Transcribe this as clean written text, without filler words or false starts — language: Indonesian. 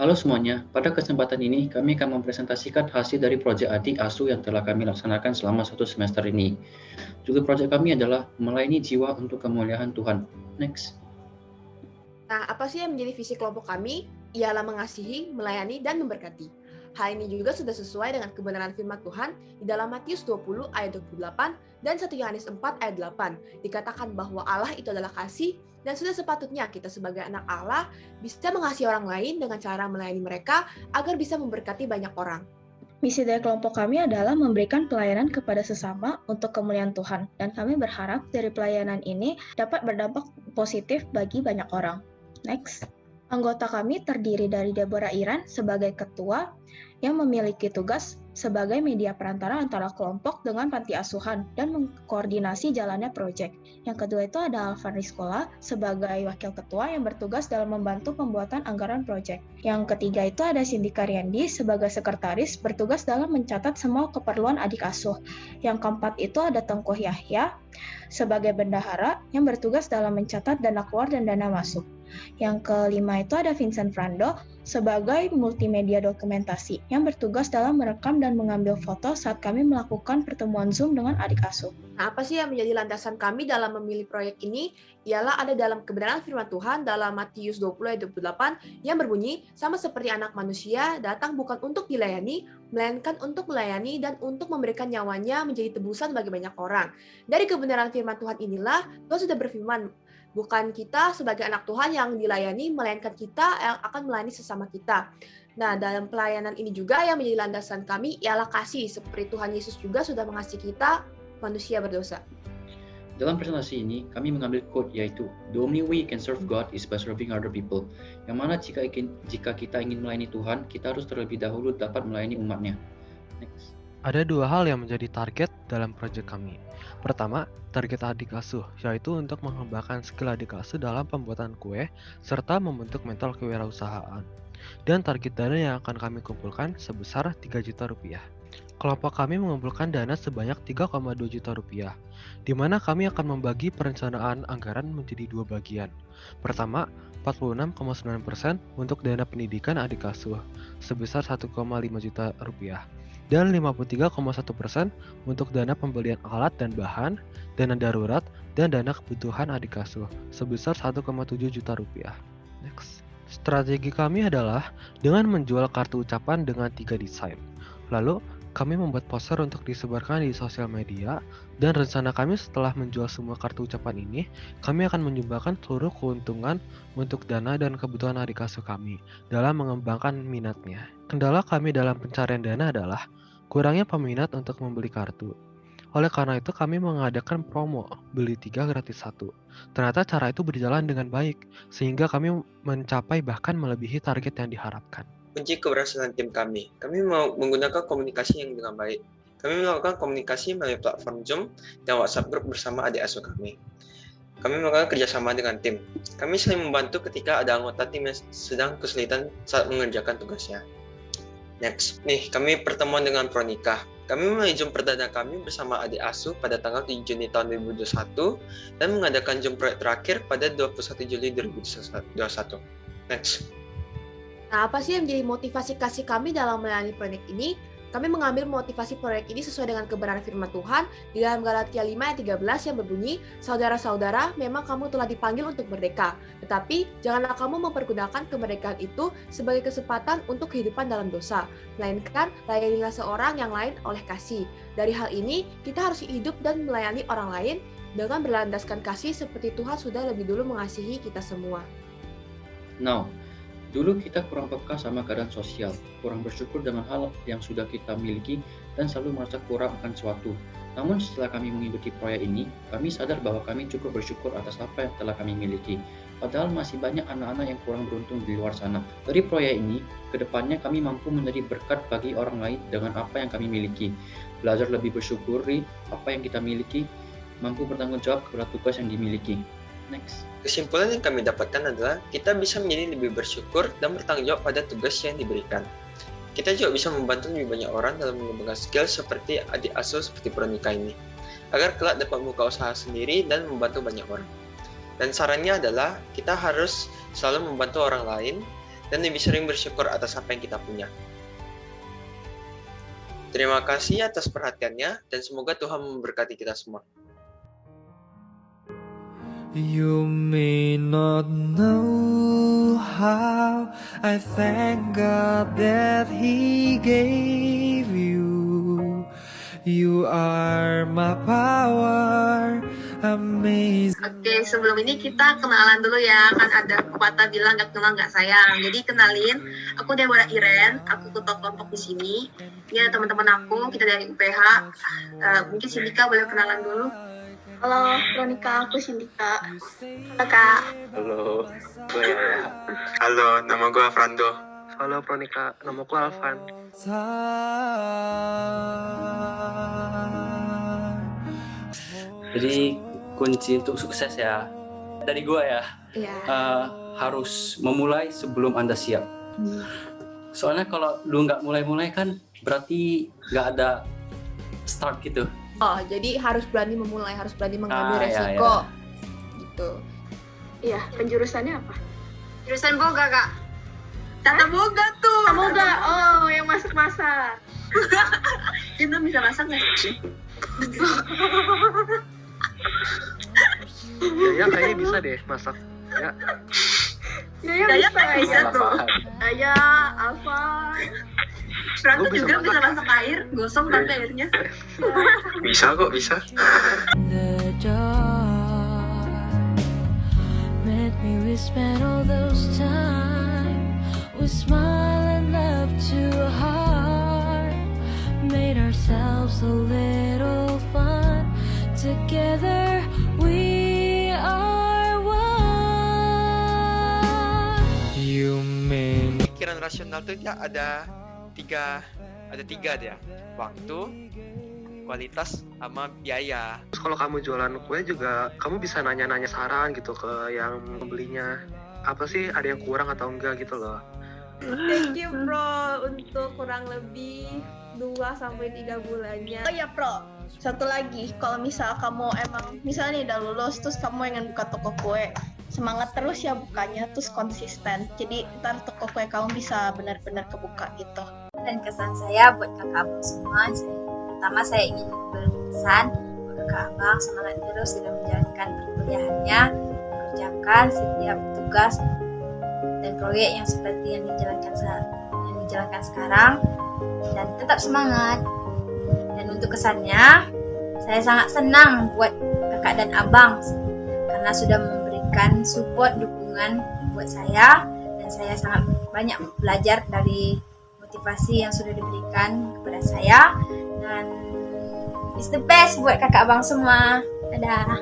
Halo semuanya, pada kesempatan ini kami akan mempresentasikan hasil dari proyek adik asuh yang telah kami laksanakan selama 1 semester ini. Judul proyek kami adalah Melayani Jiwa untuk Kemuliaan Tuhan. Next. Nah, apa sih yang menjadi visi kelompok kami? Ialah mengasihi, melayani, dan memberkati. Hal ini juga sudah sesuai dengan kebenaran firman Tuhan di dalam Matius 20 ayat 28 dan 1 Yohanes 4 ayat 8. Dikatakan bahwa Allah itu adalah kasih dan sudah sepatutnya kita sebagai anak Allah bisa mengasihi orang lain dengan cara melayani mereka agar bisa memberkati banyak orang. Misi dari kelompok kami adalah memberikan pelayanan kepada sesama untuk kemuliaan Tuhan, dan kami berharap dari pelayanan ini dapat berdampak positif bagi banyak orang. Next. Anggota kami terdiri dari Deborah Iran sebagai ketua yang memiliki tugas sebagai media perantara antara kelompok dengan panti asuhan dan mengkoordinasi jalannya proyek. Yang kedua itu ada Alvan Rizkola sebagai wakil ketua yang bertugas dalam membantu pembuatan anggaran proyek. Yang ketiga itu ada Cindy Karyandi sebagai sekretaris bertugas dalam mencatat semua keperluan adik asuh. Yang keempat itu ada Tengku Yahya sebagai bendahara yang bertugas dalam mencatat dana keluar dan dana masuk. Yang kelima itu ada Vincent Frando sebagai multimedia dokumentasi yang bertugas dalam merekam dan mengambil foto saat kami melakukan pertemuan Zoom dengan adik asuh. Nah, apa sih yang menjadi landasan kami dalam memilih proyek ini? Ialah ada dalam kebenaran firman Tuhan dalam Matius 20 ayat 28 yang berbunyi, sama seperti anak manusia datang bukan untuk dilayani, melainkan untuk melayani dan untuk memberikan nyawanya menjadi tebusan bagi banyak orang. Dari kebenaran firman Tuhan inilah, Tuhan sudah berfirman, bukan kita sebagai anak Tuhan yang dilayani, melainkan kita yang akan melayani sesama kita. Nah, dalam pelayanan ini juga yang menjadi landasan kami ialah kasih, seperti Tuhan Yesus juga sudah mengasihi kita, manusia berdosa. Dalam presentasi ini, kami mengambil quote yaitu, The only way you can serve God is by serving other people. Yang mana jika kita ingin melayani Tuhan, kita harus terlebih dahulu dapat melayani umatnya. Next. Ada dua hal yang menjadi target dalam proyek kami. Pertama, target adik asuh, yaitu untuk mengembangkan skill adik asuh dalam pembuatan kue, serta membentuk mental kewirausahaan. Dan target dana yang akan kami kumpulkan sebesar 3 juta rupiah. Kelompok kami mengumpulkan dana sebanyak 3,2 juta rupiah, di mana kami akan membagi perencanaan anggaran menjadi dua bagian. Pertama, 46,9% untuk dana pendidikan adik asuh, sebesar 1,5 juta rupiah. Dan 53,1% untuk dana pembelian alat dan bahan, dana darurat, dan dana kebutuhan adik asuh, sebesar 1,7 juta rupiah. Next. Strategi kami adalah dengan menjual kartu ucapan dengan 3 desain. Lalu, kami membuat poster untuk disebarkan di sosial media, dan rencana kami setelah menjual semua kartu ucapan ini, kami akan menyumbangkan seluruh keuntungan untuk dana dan kebutuhan adik asuh kami dalam mengembangkan minatnya. Kendala kami dalam pencarian dana adalah kurangnya peminat untuk membeli kartu. Oleh karena itu kami mengadakan promo, beli 3 gratis 1. Ternyata cara itu berjalan dengan baik, sehingga kami mencapai bahkan melebihi target yang diharapkan. Kunci keberhasilan tim kami mau menggunakan komunikasi yang dengan baik. Kami melakukan komunikasi melalui platform Zoom dan WhatsApp group bersama adik asuh kami. Kami melakukan kerjasama dengan tim. Kami saling membantu ketika ada anggota tim yang sedang kesulitan saat mengerjakan tugasnya. Next, kami pertemuan dengan Pronika. Kami mulai Zoom perdana kami bersama adik asuh pada tanggal 7 Juni tahun 2021 dan mengadakan Zoom proyek terakhir pada 21 Juli 2021. Next. Nah, apa sih yang menjadi motivasi kasih kami dalam melayani proyek ini? Kami mengambil motivasi proyek ini sesuai dengan kebenaran firman Tuhan di dalam Galatia 5 ayat 13 yang berbunyi, Saudara-saudara, memang kamu telah dipanggil untuk merdeka, tetapi janganlah kamu mempergunakan kemerdekaan itu sebagai kesempatan untuk kehidupan dalam dosa, melainkan layanilah seorang yang lain oleh kasih. Dari hal ini, kita harus hidup dan melayani orang lain dengan berlandaskan kasih seperti Tuhan sudah lebih dulu mengasihi kita semua. Now, dulu kita kurang peka sama keadaan sosial, kurang bersyukur dengan hal yang sudah kita miliki, dan selalu merasa kurang akan suatu. Namun setelah kami mengikuti proyek ini, kami sadar bahwa kami cukup bersyukur atas apa yang telah kami miliki. Padahal masih banyak anak-anak yang kurang beruntung di luar sana. Dari proyek ini, kedepannya kami mampu menjadi berkat bagi orang lain dengan apa yang kami miliki. Belajar lebih bersyukuri apa yang kita miliki, mampu bertanggung jawab kepada tugas yang dimiliki. Next. Kesimpulan yang kami dapatkan adalah kita bisa menjadi lebih bersyukur dan bertanggung jawab pada tugas yang diberikan. Kita juga bisa membantu lebih banyak orang dalam mengembangkan skill seperti adik asuh seperti Pronika ini, agar kelak dapat membuka usaha sendiri dan membantu banyak orang. Dan sarannya adalah kita harus selalu membantu orang lain dan lebih sering bersyukur atas apa yang kita punya. Terima kasih atas perhatiannya, dan semoga Tuhan memberkati kita semua. You may not know how I thank God that He gave you. You are my power, amazing. Oke, sebelum ini kita kenalan dulu ya. Kan ada pepatah bilang gak kenal gak sayang. Jadi kenalin, aku Deborah Iren, aku ketua kelompok di sini. Ini ada teman-teman aku, kita dari UPH. Mungkin Sindika boleh kenalan dulu. Halo, Veronica, aku Sindika. Halo Kak. Halo, gue ya. Halo, nama gue Frando. Halo Veronica, namaku Alvan. Jadi kunci untuk sukses ya dari gue ya, Iya. harus memulai sebelum Anda siap. Soalnya kalau lu nggak mulai-mulai kan berarti nggak ada start gitu. Oh, jadi harus berani memulai, harus berani mengambil Ah, ya, resiko. Gitu. Iya, penjurusannya apa? Jurusan boga, Kak. Tata boga tuh. Tata boga, oh yang masak-masak. Kita bisa masak nggak sih? Ya kayaknya bisa deh masak. Ya. Daya bisa tuh. Daya, Alfa. Franto Gua bisa juga masak. bisa masak air, gosong tapi airnya. Bisa kok, bisa. The dark met me, we spent all those time. We smile and love to heart, made ourselves a little fun. Together we are one. You may Pikiran rasional tuh ya ada tiga dia. Waktu, kualitas, sama biaya. Terus kalau kamu jualan kue juga, kamu bisa nanya-nanya saran gitu ke yang membelinya. Apa sih, ada yang kurang atau enggak gitu loh. Thank you, Bro, untuk kurang lebih 2-3 bulannya. Oh ya, Pro. Satu lagi, kalau misal kamu emang misalnya nih udah lulus terus kamu ingin buka toko kue, semangat terus ya bukanya, terus konsisten. Jadi ntar toko kue kamu bisa benar-benar kebuka gitu. Dan kesan saya buat kakak abang semua, pertama saya ingin berpesan buat kakak abang semangat terus dalam menjalankan perkuliahannya, mengerjakan setiap tugas dan proyek yang seperti yang dijalankan sekarang, dan tetap semangat. Dan untuk kesannya, saya sangat senang buat kakak dan abang karena sudah memberikan support, dukungan buat saya, dan saya sangat banyak belajar dari motivasi yang sudah diberikan kepada saya, dan it's the best buat kakak abang semua. Dadah.